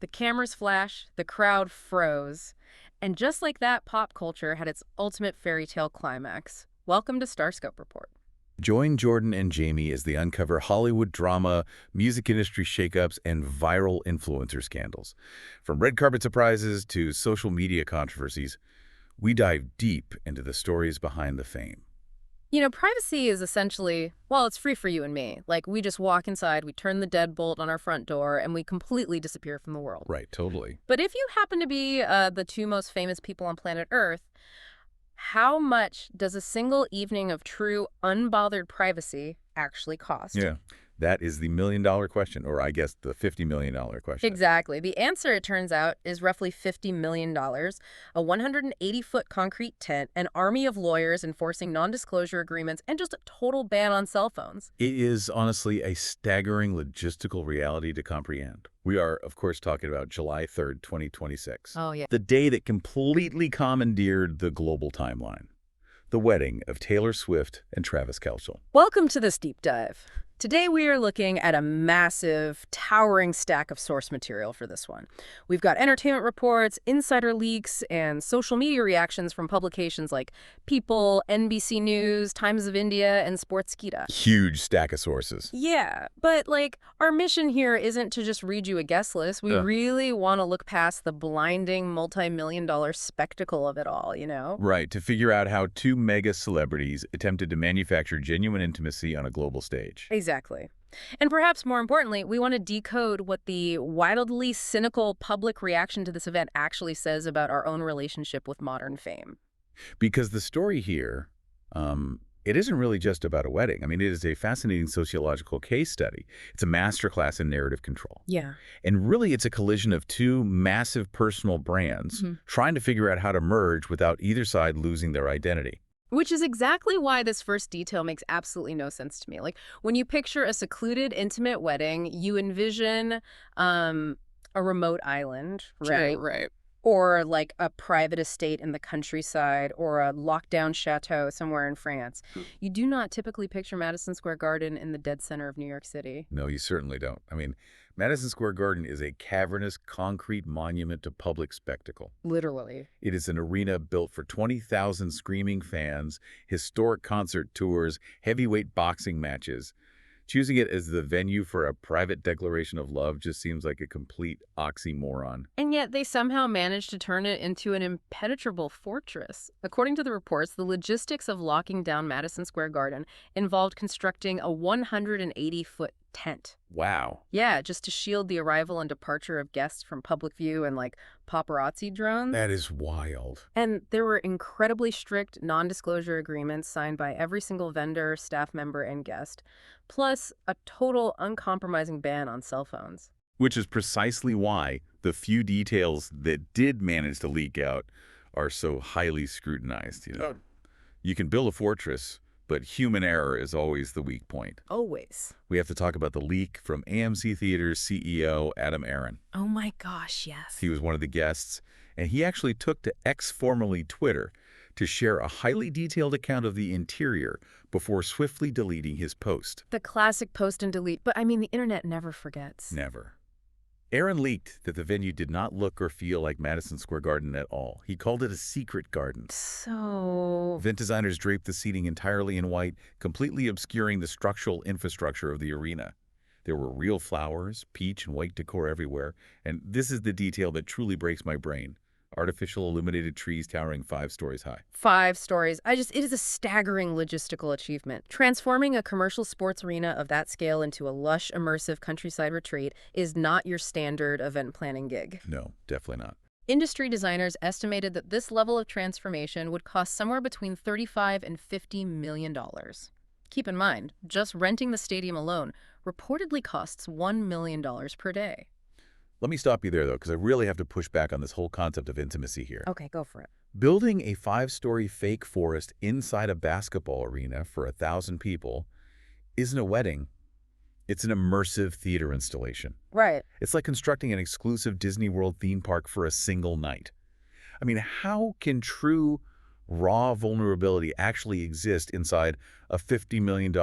The cameras flash, the crowd froze. And just like that, pop culture had its ultimate fairy tale climax. Welcome to Starscope Report. Join Jordan and Jamie as they uncover Hollywood drama, music industry shakeups, and viral influencer scandals. From red carpet surprises to social media controversies, we dive deep into the stories behind the fame. Privacy is essentially, well, it's free for you and me. Like, we just walk inside, we turn the deadbolt on our front door, and we completely disappear from the world. Right, totally. But if you happen to be the two most famous people on planet Earth, how much does a single evening of true, unbothered privacy actually cost? Yeah, that is the million-dollar question, or I guess the $50 million question. Exactly. The answer, it turns out, is roughly $50 million, dollars, a 180-foot concrete tent, an army of lawyers enforcing non-disclosure agreements, and just a total ban on cell phones. It is honestly a staggering logistical reality to comprehend. We are, of course, talking about July 3rd, 2026. Oh, yeah. The day that completely commandeered the global timeline. The wedding of Taylor Swift and Travis Kelce. Welcome to this deep dive. Today we are looking at a massive, towering stack of source material for this one. We've got entertainment reports, insider leaks, and social media reactions from publications like People, NBC News, Times of India, and Sportskeeda. Huge stack of sources. Yeah, but our mission here isn't to just read you a guest list. We really want to look past the blinding multi-million-dollar spectacle of it all. Right, to figure out how two mega celebrities attempted to manufacture genuine intimacy on a global stage. Exactly. And perhaps more importantly, we want to decode what the wildly cynical public reaction to this event actually says about our own relationship with modern fame. Because the story here, it isn't really just about a wedding. I mean, it is a fascinating sociological case study. It's a masterclass in narrative control. Yeah. And really, it's a collision of two massive personal brands trying to figure out how to merge without either side losing their identity. Which is exactly why this first detail makes absolutely no sense to me. When you picture a secluded, intimate wedding, you envision a remote island, right? Right. Or a private estate in the countryside, or a lockdown chateau somewhere in France. You do not typically picture Madison Square Garden in the dead center of New York City. No, you certainly don't. I mean, Madison Square Garden is a cavernous concrete monument to public spectacle. Literally. It is an arena built for 20,000 screaming fans, historic concert tours, heavyweight boxing matches. Choosing it as the venue for a private declaration of love just seems like a complete oxymoron. And yet they somehow managed to turn it into an impenetrable fortress. According to the reports, the logistics of locking down Madison Square Garden involved constructing a 180-foot tent. Wow. Yeah, just to shield the arrival and departure of guests from public view and paparazzi drones. That is wild. And there were incredibly strict non-disclosure agreements signed by every single vendor, staff member, and guest, plus a total uncompromising ban on cell phones. Which is precisely why the few details that did manage to leak out are so highly scrutinized. You can build a fortress, but human error is always the weak point. Always. We have to talk about the leak from AMC Theater's CEO, Adam Sandler. Oh my gosh, yes. He was one of the guests, and he actually took to X, formerly Twitter, to share a highly detailed account of the interior before swiftly deleting his post. The classic post and delete, but the internet never forgets. Never. Aaron leaked that the venue did not look or feel like Madison Square Garden at all. He called it a secret garden. So... Event designers draped the seating entirely in white, completely obscuring the structural infrastructure of the arena. There were real flowers, peach and white decor everywhere, and this is the detail that truly breaks my brain. Artificial illuminated trees towering 5 stories high. 5 stories. It is a staggering logistical achievement. Transforming a commercial sports arena of that scale into a lush, immersive countryside retreat is not your standard event planning gig. No, definitely not. Industry designers estimated that this level of transformation would cost somewhere between $35 and $50 million. Keep in mind, just renting the stadium alone reportedly costs $1 million per day. Let me stop you there, though, because I really have to push back on this whole concept of intimacy here. Okay, go for it. Building a 5-story fake forest inside a basketball arena for 1,000 people isn't a wedding. It's an immersive theater installation. Right. It's like constructing an exclusive Disney World theme park for a single night. I mean, how can true, raw vulnerability actually exist inside a $50 million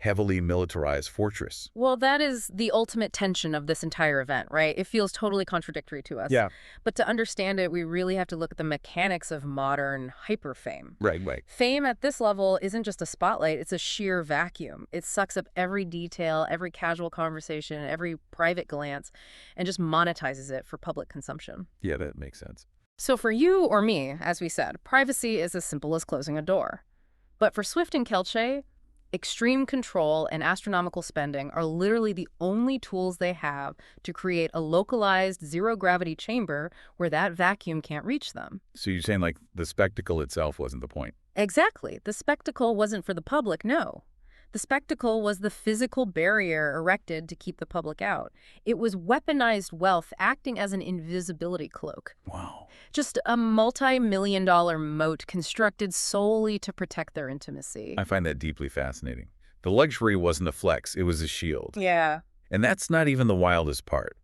heavily militarized fortress. Well, that is the ultimate tension of this entire event, right? It feels totally contradictory to us. Yeah. But to understand it, we really have to look at the mechanics of modern hyperfame. Right. Fame at this level isn't just a spotlight, it's a sheer vacuum. It sucks up every detail, every casual conversation, every private glance, and just monetizes it for public consumption. Yeah, that makes sense. So for you or me, as we said, privacy is as simple as closing a door. But for Swift and Kelce, extreme control and astronomical spending are literally the only tools they have to create a localized zero-gravity chamber where that vacuum can't reach them. So you're saying, like, the spectacle itself wasn't the point? Exactly. The spectacle wasn't for the public, no. The spectacle was the physical barrier erected to keep the public out. It was weaponized wealth acting as an invisibility cloak. Wow. Just a multi-million-dollar moat constructed solely to protect their intimacy. I find that deeply fascinating. The luxury wasn't a flex, it was a shield. Yeah. And that's not even the wildest part.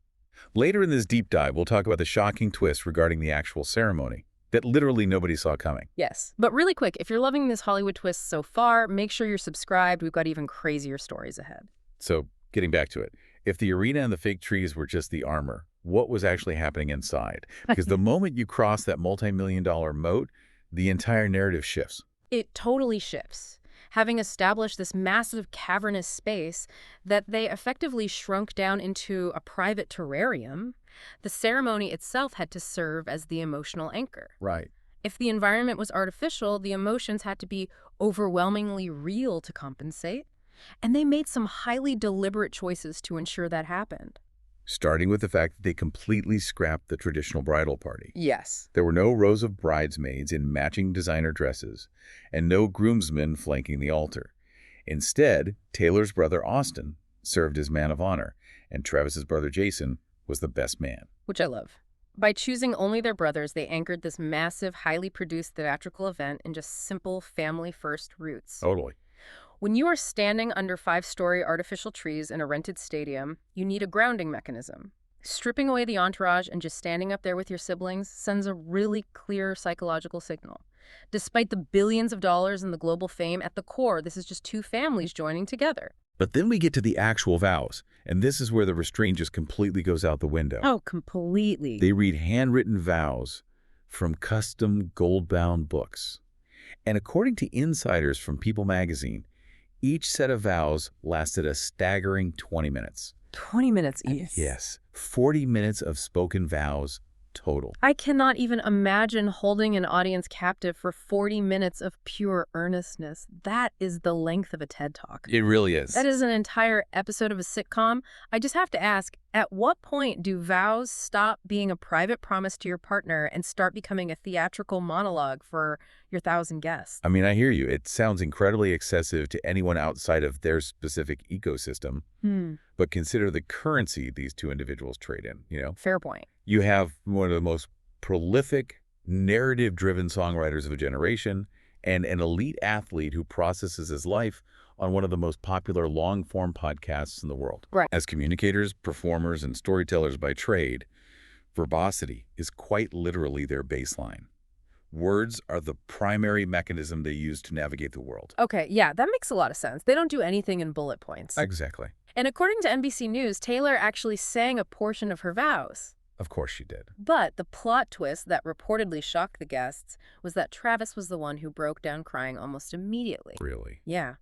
Later in this deep dive, we'll talk about the shocking twist regarding the actual ceremony that literally nobody saw coming. Yes. But really quick, if you're loving this Hollywood twist so far, make sure you're subscribed. We've got even crazier stories ahead. So, getting back to it, if the arena and the fake trees were just the armor, what was actually happening inside? Because the moment you cross that multi-million-dollar moat, the entire narrative shifts. It totally shifts. Having established this massive cavernous space that they effectively shrunk down into a private terrarium, the ceremony itself had to serve as the emotional anchor. Right. If the environment was artificial, the emotions had to be overwhelmingly real to compensate, and they made some highly deliberate choices to ensure that happened. Starting with the fact that they completely scrapped the traditional bridal party. Yes. There were no rows of bridesmaids in matching designer dresses, and no groomsmen flanking the altar. Instead, Taylor's brother Austin served as man of honor, and Travis's brother Jason was the best man. Which I love. By choosing only their brothers, they anchored this massive, highly produced theatrical event in just simple family-first roots. Totally. When you are standing under 5-story artificial trees in a rented stadium, you need a grounding mechanism. Stripping away the entourage and just standing up there with your siblings sends a really clear psychological signal. Despite the billions of dollars and the global fame, at the core, this is just two families joining together. But then we get to the actual vows, and this is where the restraint just completely goes out the window. Oh, completely. They read handwritten vows from custom gold-bound books. And according to insiders from People magazine, each set of vows lasted a staggering 20 minutes. 20 minutes each. Yes, 40 minutes of spoken vows total. I cannot even imagine holding an audience captive for 40 minutes of pure earnestness. That is the length of a TED Talk. It really is. That is an entire episode of a sitcom. I just have to ask, at what point do vows stop being a private promise to your partner and start becoming a theatrical monologue for your 1,000 guests? I mean, I hear you. It sounds incredibly excessive to anyone outside of their specific ecosystem. But consider the currency these two individuals trade in, you know? Fair point. You have one of the most prolific, narrative-driven songwriters of a generation and an elite athlete who processes his life on one of the most popular long-form podcasts in the world. Right. As communicators, performers, and storytellers by trade, verbosity is quite literally their baseline. Words are the primary mechanism they use to navigate the world. Okay, yeah, that makes a lot of sense. They don't do anything in bullet points. Exactly. And according to NBC News, Taylor actually sang a portion of her vows. Of course she did. But the plot twist that reportedly shocked the guests was that Travis was the one who broke down crying almost immediately. Really? Yeah.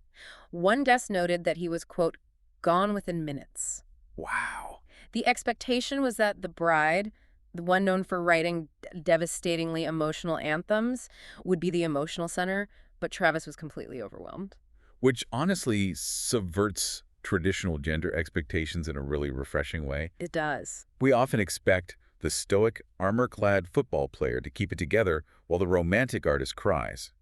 One guest noted that he was, quote, gone within minutes. Wow. The expectation was that the bride, the one known for writing devastatingly emotional anthems, would be the emotional center, but Travis was completely overwhelmed. Which honestly subverts traditional gender expectations in a really refreshing way. It does. We often expect the stoic, armor-clad football player to keep it together while the romantic artist cries.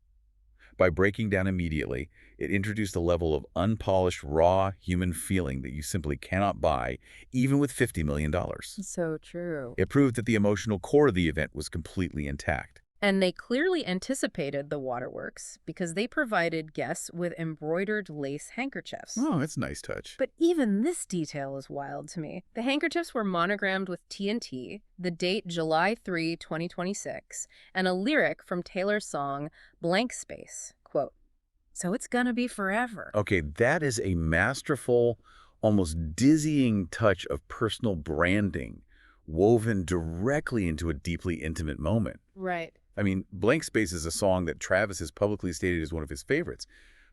By breaking down immediately, it introduced a level of unpolished, raw human feeling that you simply cannot buy, even with $50 million. So true. It proved that the emotional core of the event was completely intact. And they clearly anticipated the waterworks because they provided guests with embroidered lace handkerchiefs. Oh, that's a nice touch. But even this detail is wild to me. The handkerchiefs were monogrammed with TNT, the date July 3, 2026, and a lyric from Taylor's song, Blank Space, quote, So it's gonna be forever. Okay, that is a masterful, almost dizzying touch of personal branding woven directly into a deeply intimate moment. Right. I mean, Blank Space is a song that Travis has publicly stated is one of his favorites.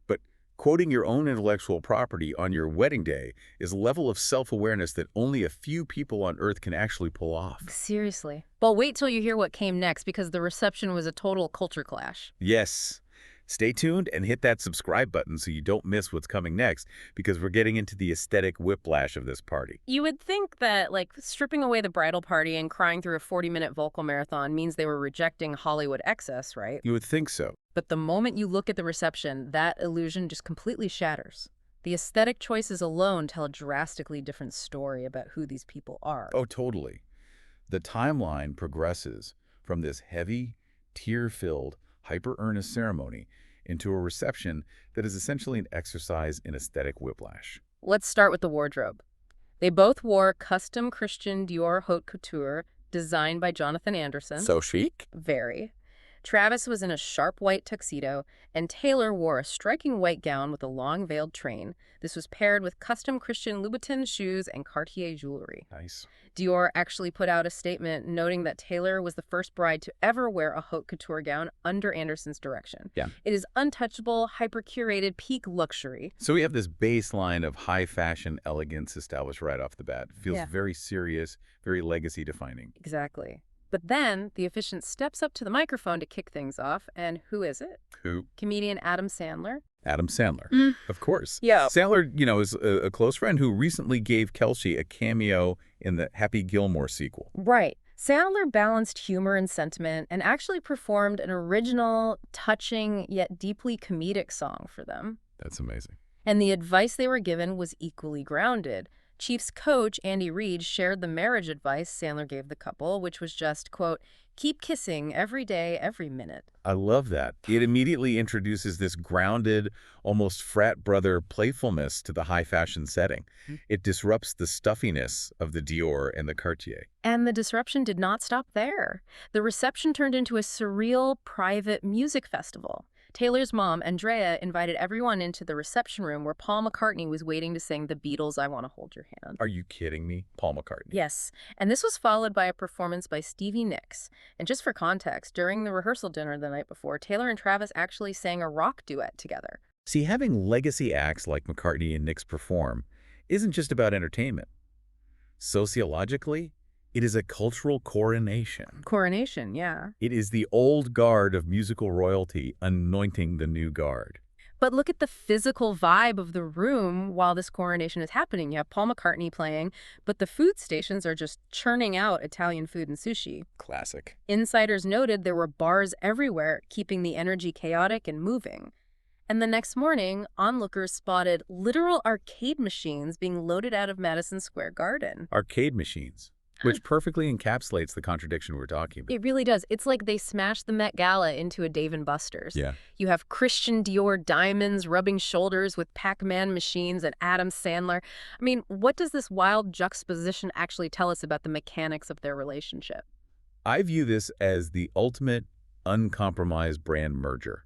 But quoting your own intellectual property on your wedding day is a level of self-awareness that only a few people on Earth can actually pull off. Seriously. Well, wait till you hear what came next, because the reception was a total culture clash. Yes. Stay tuned and hit that subscribe button so you don't miss what's coming next, because we're getting into the aesthetic whiplash of this party. You would think that, like, stripping away the bridal party and crying through a 40-minute vocal marathon means they were rejecting Hollywood excess, right? You would think so. But the moment you look at the reception, that illusion just completely shatters. The aesthetic choices alone tell a drastically different story about who these people are. Oh, totally. The timeline progresses from this heavy, tear-filled, hyper-earnest ceremony into a reception that is essentially an exercise in aesthetic whiplash. Let's start with the wardrobe. They both wore custom Christian Dior haute couture designed by Jonathan Anderson. So chic? Very. Travis was in a sharp white tuxedo, and Taylor wore a striking white gown with a long veiled train. This was paired with custom Christian Louboutin shoes and Cartier jewelry. Nice. Dior actually put out a statement noting that Taylor was the first bride to ever wear a haute couture gown under Anderson's direction. Yeah. It is untouchable, hyper-curated, peak luxury. So we have this baseline of high fashion elegance established right off the bat. Feels Yeah. very serious, very legacy defining. Exactly. But then the officiant steps up to the microphone to kick things off, and who is it? Who? Comedian Adam Sandler. Adam Sandler. Of course. Yeah. Sandler, is a close friend who recently gave Kelce a cameo in the Happy Gilmore sequel. Right. Sandler balanced humor and sentiment and actually performed an original, touching, yet deeply comedic song for them. That's amazing. And the advice they were given was equally grounded. Chiefs coach Andy Reid shared the marriage advice Sandler gave the couple, which was just, quote, keep kissing every day, every minute. I love that. It immediately introduces this grounded, almost frat brother playfulness to the high fashion setting. It disrupts the stuffiness of the Dior and the Cartier. And the disruption did not stop there. The reception turned into a surreal, private music festival. Taylor's mom, Andrea, invited everyone into the reception room where Paul McCartney was waiting to sing the Beatles' I Want to Hold Your Hand. Are you kidding me? Paul McCartney. Yes, and this was followed by a performance by Stevie Nicks. And just for context, during the rehearsal dinner the night before, Taylor and Travis actually sang a rock duet together. See, having legacy acts like McCartney and Nicks perform isn't just about entertainment. Sociologically, it is a cultural coronation. Coronation, yeah. It is the old guard of musical royalty anointing the new guard. But look at the physical vibe of the room while this coronation is happening. You have Paul McCartney playing, but the food stations are just churning out Italian food and sushi. Classic. Insiders noted there were bars everywhere, keeping the energy chaotic and moving. And the next morning, onlookers spotted literal arcade machines being loaded out of Madison Square Garden. Arcade machines, which perfectly encapsulates the contradiction we're talking about. It really does. It's like they smashed the Met Gala into a Dave & Buster's. Yeah. You have Christian Dior diamonds rubbing shoulders with Pac-Man machines and Adam Sandler. I mean, what does this wild juxtaposition actually tell us about the mechanics of their relationship? I view this as the ultimate uncompromised brand merger.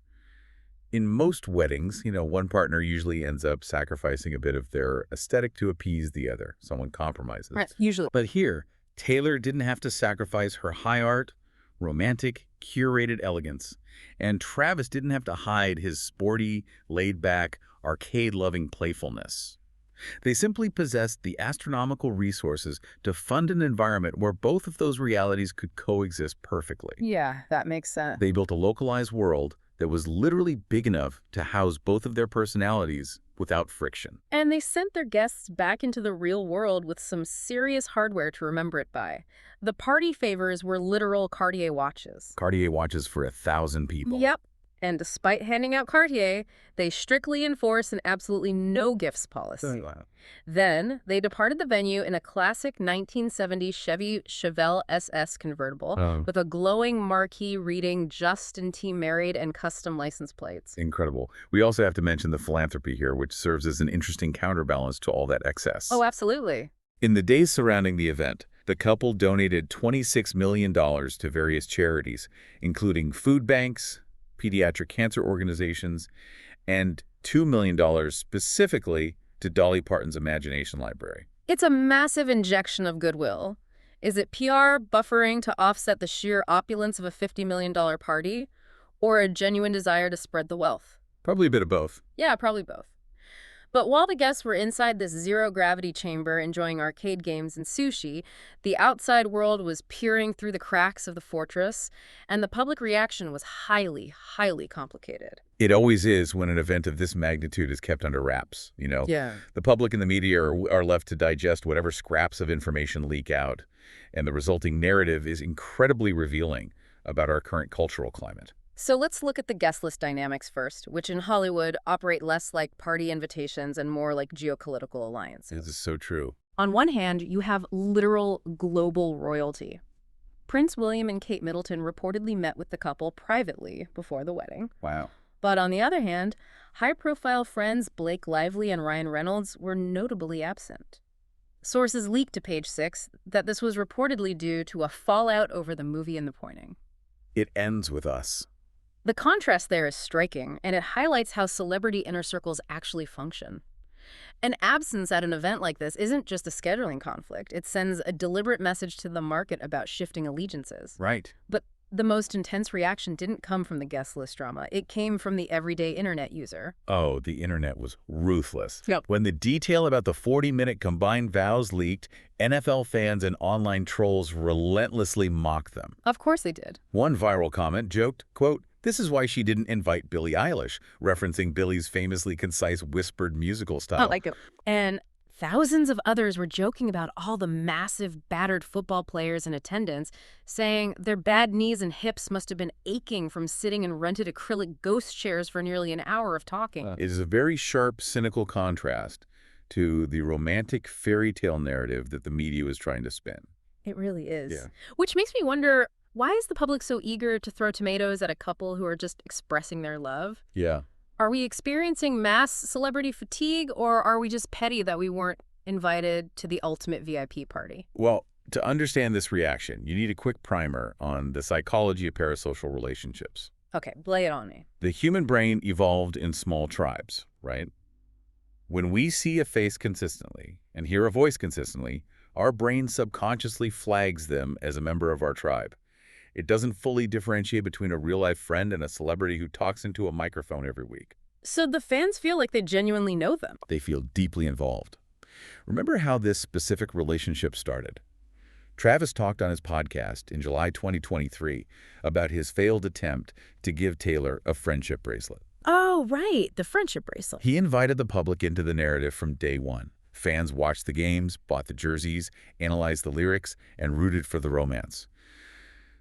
In most weddings, one partner usually ends up sacrificing a bit of their aesthetic to appease the other. Someone compromises. Right, usually. But here, Taylor didn't have to sacrifice her high art, romantic, curated elegance. And Travis didn't have to hide his sporty, laid-back, arcade-loving playfulness. They simply possessed the astronomical resources to fund an environment where both of those realities could coexist perfectly. Yeah, that makes sense. They built a localized world that was literally big enough to house both of their personalities without friction. And they sent their guests back into the real world with some serious hardware to remember it by. The party favors were literal Cartier watches. Cartier watches for 1,000 people. Yep. And despite handing out Cartier, they strictly enforce an absolutely no gifts policy. Then, they departed the venue in a classic 1970 Chevy Chevelle SS convertible with a glowing marquee reading Justin T. Married and custom license plates. Incredible. We also have to mention the philanthropy here, which serves as an interesting counterbalance to all that excess. Oh, absolutely. In the days surrounding the event, the couple donated $26 million to various charities, including food banks, pediatric cancer organizations, and $2 million specifically to Dolly Parton's Imagination Library. It's a massive injection of goodwill. Is it PR buffering to offset the sheer opulence of a $50 million party, or a genuine desire to spread the wealth? Probably a bit of both. Yeah, probably both. But while the guests were inside this zero-gravity chamber enjoying arcade games and sushi, the outside world was peering through the cracks of the fortress, and the public reaction was highly, highly complicated. It always is when an event of this magnitude is kept under wraps, Yeah. The public and the media are left to digest whatever scraps of information leak out, and the resulting narrative is incredibly revealing about our current cultural climate. So let's look at the guest list dynamics first, which in Hollywood operate less like party invitations and more like geopolitical alliances. This is so true. On one hand, you have literal global royalty. Prince William and Kate Middleton reportedly met with the couple privately before the wedding. Wow. But on the other hand, high-profile friends Blake Lively and Ryan Reynolds were notably absent. Sources leaked to Page Six that this was reportedly due to a fallout over the movie and the pointing. It ends with us. The contrast there is striking, and it highlights how celebrity inner circles actually function. An absence at an event like this isn't just a scheduling conflict. It sends a deliberate message to the market about shifting allegiances. Right. But the most intense reaction didn't come from the guest list drama. It came from the everyday internet user. Oh, the internet was ruthless. Yep. When the detail about the 40-minute combined vows leaked, NFL fans and online trolls relentlessly mocked them. Of course they did. One viral comment joked, quote, "This is why she didn't invite Billie Eilish," referencing Billie's famously concise whispered musical style. I like it. And thousands of others were joking about all the massive, battered football players in attendance, saying their bad knees and hips must have been aching from sitting in rented acrylic ghost chairs for nearly an hour of talking. It is a very sharp, cynical contrast to the romantic fairy tale narrative that the media was trying to spin. It really is. Yeah. Which makes me wonder, why is the public so eager to throw tomatoes at a couple who are just expressing their love? Yeah. Are we experiencing mass celebrity fatigue, or are we just petty that we weren't invited to the ultimate VIP party? Well, to understand this reaction, you need a quick primer on the psychology of parasocial relationships. Okay, lay it on me. The human brain evolved in small tribes, right? When we see a face consistently and hear a voice consistently, our brain subconsciously flags them as a member of our tribe. It doesn't fully differentiate between a real-life friend and a celebrity who talks into a microphone every week. So the fans feel like they genuinely know them. They feel deeply involved. Remember how this specific relationship started? Travis talked on his podcast in July 2023 about his failed attempt to give Taylor a friendship bracelet. Oh, right, the friendship bracelet. He invited the public into the narrative from day one. Fans watched the games, bought the jerseys, analyzed the lyrics, and rooted for the romance.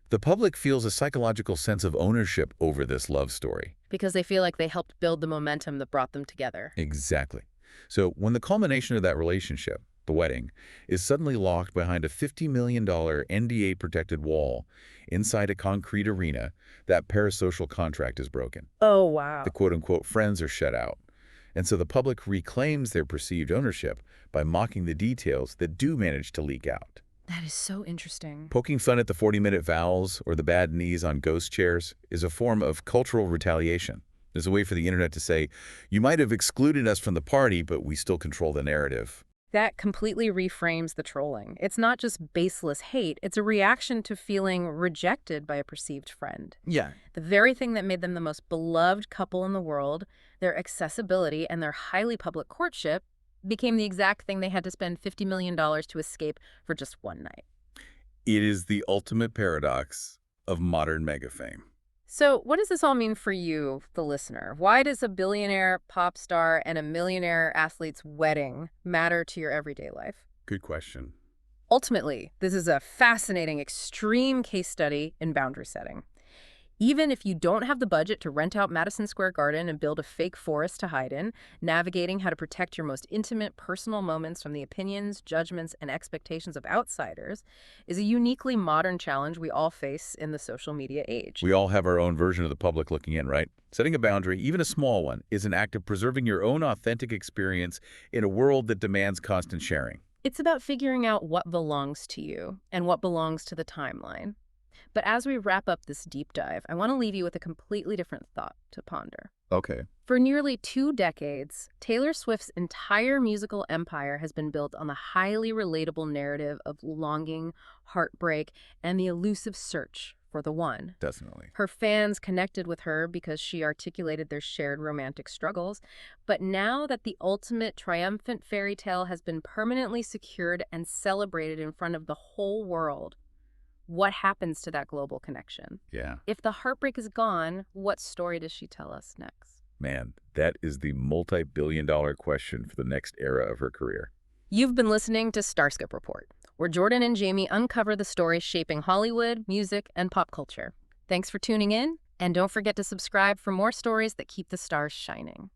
The public feels a psychological sense of ownership over this love story. Because they feel like they helped build the momentum that brought them together. Exactly. So when the culmination of that relationship, the wedding, is suddenly locked behind a $50 million NDA-protected wall inside a concrete arena, that parasocial contract is broken. Oh, wow. The quote-unquote friends are shut out. And so the public reclaims their perceived ownership by mocking the details that do manage to leak out. That is so interesting. Poking fun at the 40-minute vows or the bad knees on ghost chairs is a form of cultural retaliation. There's a way for the internet to say, you might have excluded us from the party, but we still control the narrative. That completely reframes the trolling. It's not just baseless hate, it's a reaction to feeling rejected by a perceived friend. Yeah. The very thing that made them the most beloved couple in the world, their accessibility and their highly public courtship, became the exact thing they had to spend $50 million to escape for just one night. It is the ultimate paradox of modern mega fame. So what does this all mean for you, the listener? Why does a billionaire pop star and a millionaire athlete's wedding matter to your everyday life? Good question. Ultimately, this is a fascinating, extreme case study in boundary setting. Even if you don't have the budget to rent out Madison Square Garden and build a fake forest to hide in, navigating how to protect your most intimate, personal moments from the opinions, judgments, and expectations of outsiders is a uniquely modern challenge we all face in the social media age. We all have our own version of the public looking in, right? Setting a boundary, even a small one, is an act of preserving your own authentic experience in a world that demands constant sharing. It's about figuring out what belongs to you and what belongs to the timeline. But as we wrap up this deep dive, I want to leave you with a completely different thought to ponder. Okay. For nearly 2 decades, Taylor Swift's entire musical empire has been built on the highly relatable narrative of longing, heartbreak, and the elusive search for the one. Definitely. Her fans connected with her because she articulated their shared romantic struggles. But now that the ultimate triumphant fairy tale has been permanently secured and celebrated in front of the whole world, what happens to that global connection? Yeah. If the heartbreak is gone, what story does she tell us next? Man, that is the multi-billion-dollar question for the next era of her career. You've been listening to Starscope Report, where Jordan and Jamie uncover the stories shaping Hollywood, music, and pop culture. Thanks for tuning in, and don't forget to subscribe for more stories that keep the stars shining.